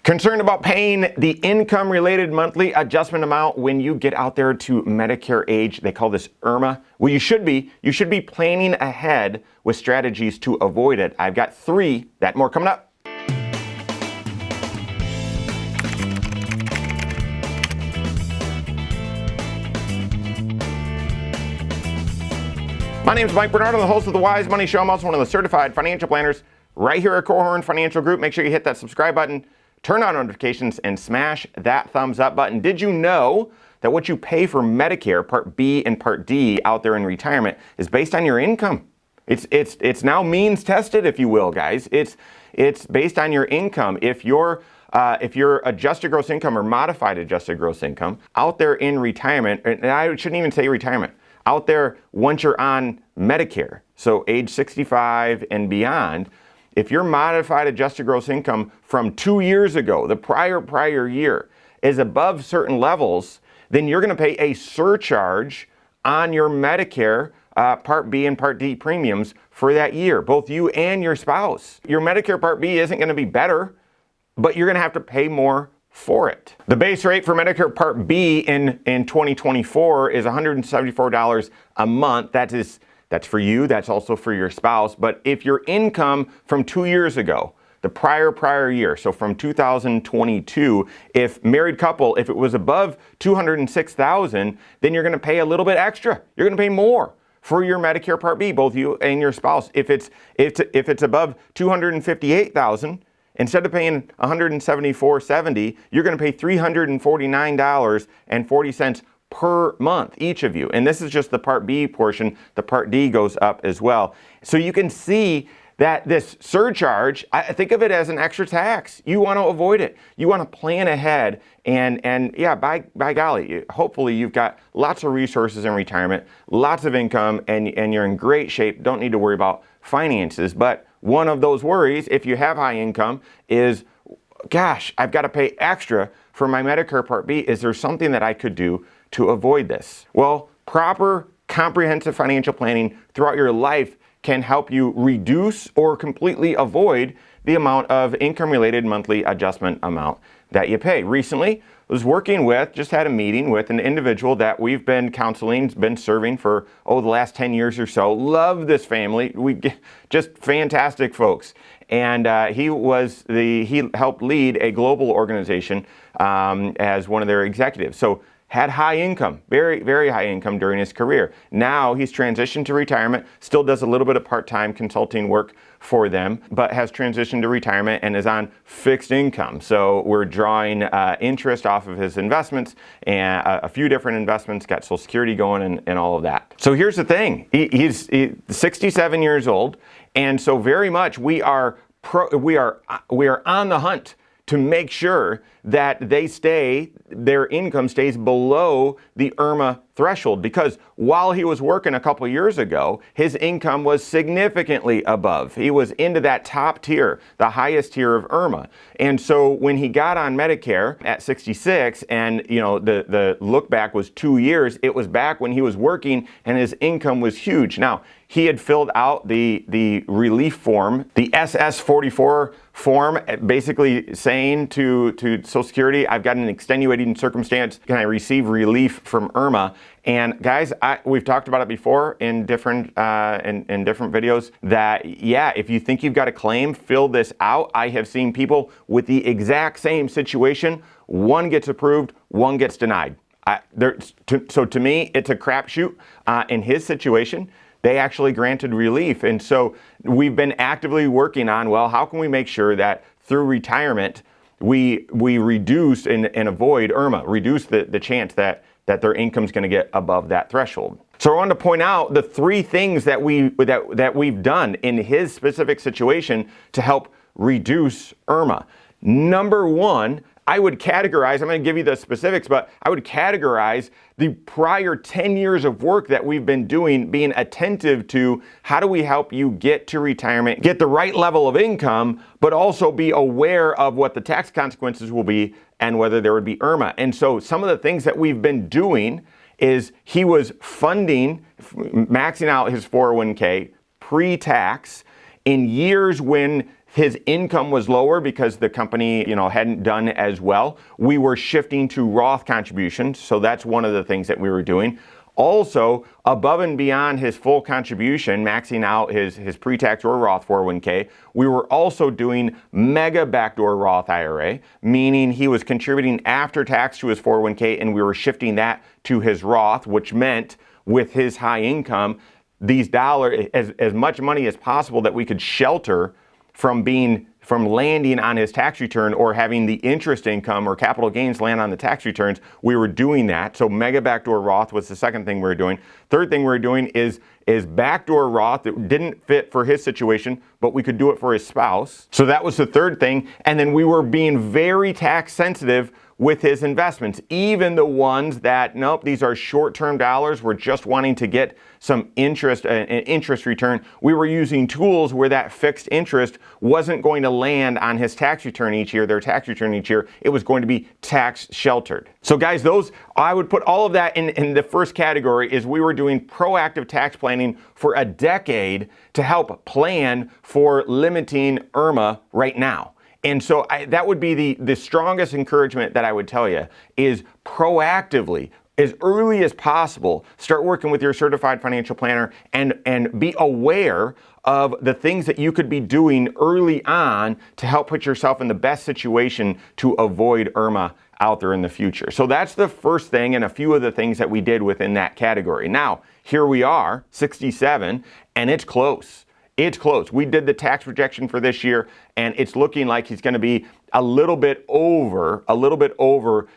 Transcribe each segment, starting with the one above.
Concerned about paying the income-related monthly adjustment amount when you get out there to Medicare age? They call this IRMAA. Well, you should be. You should be planning ahead with strategies to avoid it. I've got 3, that more coming up. My name is Mike Bernard. I'm the host of the Wise Money Show. I'm also one of the certified financial planners right here at Korhorn Financial Group. Make sure you hit that subscribe button, turn on notifications, and smash that thumbs up button. Did you know that what you pay for Medicare Part B and Part D out there in retirement is based on your income? It's now means tested, if you will, guys. It's based on your income. If your adjusted gross income or modified adjusted gross income out there in retirement, and I shouldn't even say retirement, out there once you're on Medicare, so age 65 and beyond, if your modified adjusted gross income from 2 years ago, the prior year, is above certain levels, then you're going to pay a surcharge on your Medicare Part B and Part D premiums for that year, both you and your spouse. Your Medicare Part B isn't going to be better, but you're going to have to pay more for it. The base rate for Medicare Part B in 2024 is $174 a month. That's for you, that's also for your spouse. But if your income from 2 years ago, the prior year, so from 2022, if married couple, if it was above $206,000, then you're going to pay a little bit extra. You're going to pay more for your Medicare Part B, both you and your spouse. If it's above $258,000, instead of paying $174.70, you're going to pay $349.40 per month, each of you. And this is just the Part B portion. The Part D goes up as well. So you can see that this surcharge, I think of it as an extra tax. You want to avoid it. You want to plan ahead. And yeah, by golly, hopefully you've got lots of resources in retirement, lots of income, and you're in great shape. Don't need to worry about finances. But one of those worries, if you have high income, is, gosh, I've got to pay extra for my Medicare Part B. Is there something that I could do to avoid this? Well, proper comprehensive financial planning throughout your life can help you reduce or completely avoid the amount of income-related monthly adjustment amount that you pay. Recently, I was just had a meeting with an individual that we've been counseling, been serving for, the last 10 years or so. Love this family. Just fantastic folks. And he helped lead a global organization as one of their executives. So had high income, very, very high income during his career. Now he's transitioned to retirement, still does a little bit of part-time consulting work for them, but has transitioned to retirement and is on fixed income. So we're drawing interest off of his investments and a few different investments, got Social Security going and all of that. So here's the thing, he's 67 years old, and so very much we are on the hunt to make sure that their income stays below the IRMAA threshold, because while he was working a couple years ago, his income was significantly above. He was into that top tier, the highest tier of IRMAA. And so when he got on Medicare at 66, and the look back was 2 years, it was back when he was working and his income was huge. Now, he had filled out the relief form, the SS-44 form, basically saying to Social Security, I've got an extenuating circumstance. Can I receive relief from IRMAA? And guys, we've talked about it before in different videos that, yeah, if you think you've got a claim, fill this out. I have seen people with the exact same situation. One gets approved, one gets denied. So to me, it's a crapshoot. In his situation, they actually granted relief. And so we've been actively working on, well, how can we make sure that through retirement, we reduce and avoid IRMAA, reduce the chance that their income's going to get above that threshold. So I wanted to point out the 3 things that we've done in his specific situation to help reduce IRMAA. Number 1, I would categorize, I'm going to give you the specifics, but I would categorize the prior 10 years of work that we've been doing, being attentive to how do we help you get to retirement, get the right level of income, but also be aware of what the tax consequences will be and whether there would be IRMAA. And so some of the things that we've been doing is he was funding, maxing out his 401k pre-tax in years when his income was lower because the company, hadn't done as well, we were shifting to Roth contributions. So that's one of the things that we were doing. Also, above and beyond his full contribution, maxing out his pre-tax or Roth 401k, we were also doing mega backdoor Roth IRA, meaning he was contributing after tax to his 401k and we were shifting that to his Roth, which meant with his high income, these dollars, as much money as possible that we could shelter from landing on his tax return or having the interest income or capital gains land on the tax returns, we were doing that. So mega backdoor Roth was the second thing we were doing. Third thing we were doing is backdoor Roth that didn't fit for his situation, but we could do it for his spouse. So that was the third thing. And then we were being very tax sensitive with his investments, even the ones that, nope, these are short-term dollars, we're just wanting to get some interest, an interest return. We were using tools where that fixed interest wasn't going to land on his tax return each year, their tax return each year. It was going to be tax sheltered. So guys, I would put all of that in the first category is we were doing proactive tax planning for a decade to help plan for limiting IRMAA right now. And so that would be the strongest encouragement that I would tell you is proactively, as early as possible, start working with your certified financial planner and be aware of the things that you could be doing early on to help put yourself in the best situation to avoid IRMAA out there in the future. So that's the first thing and a few of the things that we did within that category. Now, here we are, 67, and it's close. It's close. We did the tax projection for this year, and it's looking like he's going to be a little bit over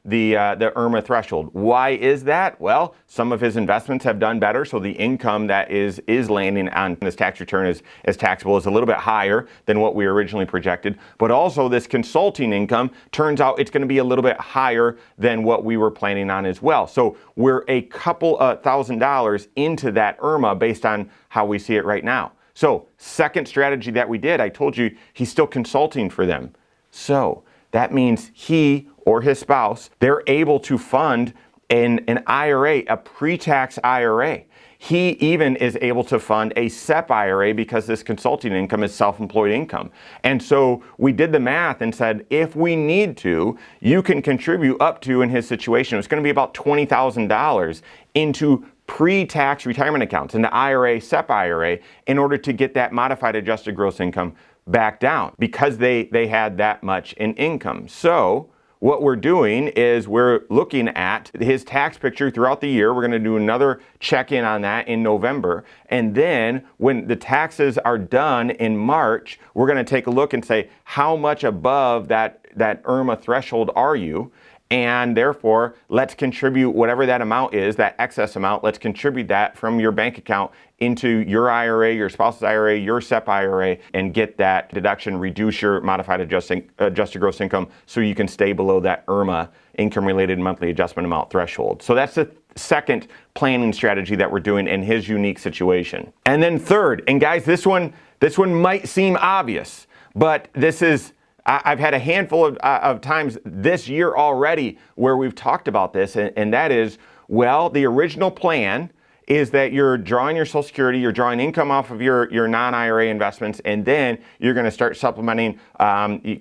the IRMAA threshold. Why is that? Well, some of his investments have done better, so the income that is landing on this tax return as taxable is a little bit higher than what we originally projected. But also, this consulting income turns out it's going to be a little bit higher than what we were planning on as well. So we're a couple $1,000s into that IRMAA based on how we see it right now. So, second strategy that we did, I told you he's still consulting for them. So, that means he or his spouse, they're able to fund an IRA, a pre-tax IRA. He even is able to fund a SEP IRA because this consulting income is self-employed income. And so we did the math and said, if we need to, you can contribute up to, in his situation, it's going to be about $20,000 into pre-tax retirement accounts, an IRA, SEP IRA, in order to get that modified adjusted gross income back down because they had that much in income. So what we're doing is we're looking at his tax picture throughout the year. We're going to do another check-in on that in November. And then when the taxes are done in March, we're going to take a look and say, how much above that IRMAA threshold are you? And therefore, let's contribute whatever that amount is, that excess amount, let's contribute that from your bank account into your IRA, your spouse's IRA, your SEP IRA, and get that deduction, reduce your modified adjusted gross income so you can stay below that IRMAA, income-related monthly adjustment amount threshold. So that's the second planning strategy that we're doing in his unique situation. And then third, and guys, this one might seem obvious, but this is, I've had a handful of times this year already where we've talked about this, and that is, well, the original plan is that you're drawing your Social Security, you're drawing income off of your non-IRA investments, and then you're going to start supplementing,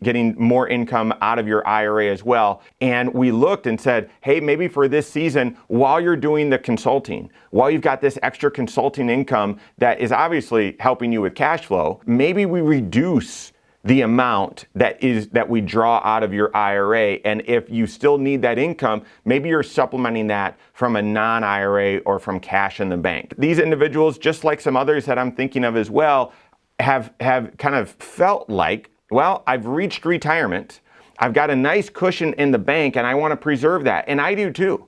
getting more income out of your IRA as well. And we looked and said, hey, maybe for this season, while you're doing the consulting, while you've got this extra consulting income that is obviously helping you with cash flow, maybe we reduce the amount that we draw out of your IRA. And if you still need that income, maybe you're supplementing that from a non-IRA or from cash in the bank. These individuals, just like some others that I'm thinking of as well, have kind of felt like, well, I've reached retirement. I've got a nice cushion in the bank and I want to preserve that. And I do too.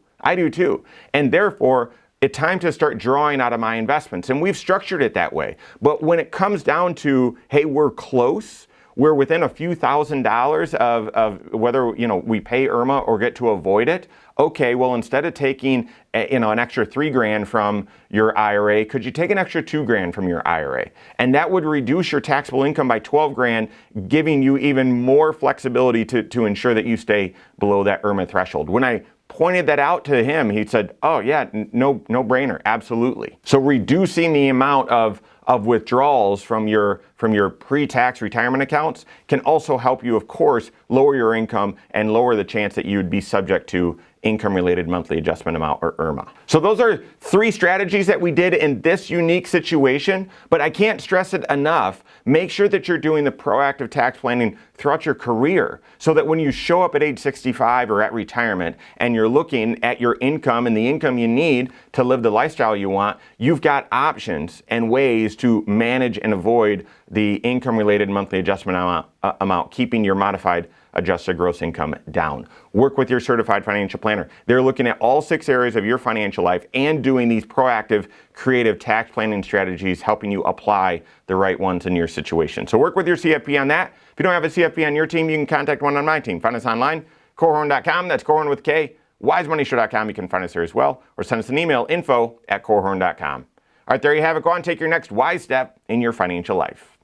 And therefore, it's time to start drawing out of my investments. And we've structured it that way. But when it comes down to, hey, we're close, we're within a few $1,000s of whether we pay IRMAA or get to avoid it. Okay, well, instead of taking an extra $3,000 from your IRA, could you take an extra $2,000 from your IRA? And that would reduce your taxable income by $12,000, giving you even more flexibility to ensure that you stay below that IRMAA threshold. When I pointed that out to him, he said, oh yeah, no brainer, absolutely. So reducing the amount of withdrawals from your from your pre-tax retirement accounts can also help you, of course, lower your income and lower the chance that you would be subject to income-related monthly adjustment amount, or IRMAA. So those are 3 strategies that we did in this unique situation, but I can't stress it enough. Make sure that you're doing the proactive tax planning throughout your career so that when you show up at age 65 or at retirement and you're looking at your income and the income you need to live the lifestyle you want, you've got options and ways to manage and avoid the income-related monthly adjustment amount, keeping your modified adjusted gross income down. Work with your certified financial planner. They're looking at all 6 areas of your financial life and doing these proactive, creative tax planning strategies, helping you apply the right ones in your situation. So work with your CFP on that. If you don't have a CFP on your team, you can contact one on my team. Find us online, Korhorn.com. That's Korhorn with K. WiseMoneyShow.com. You can find us there as well. Or send us an email, info@Korhorn.com. All right, there you have it. Go on and take your next wise step in your financial life.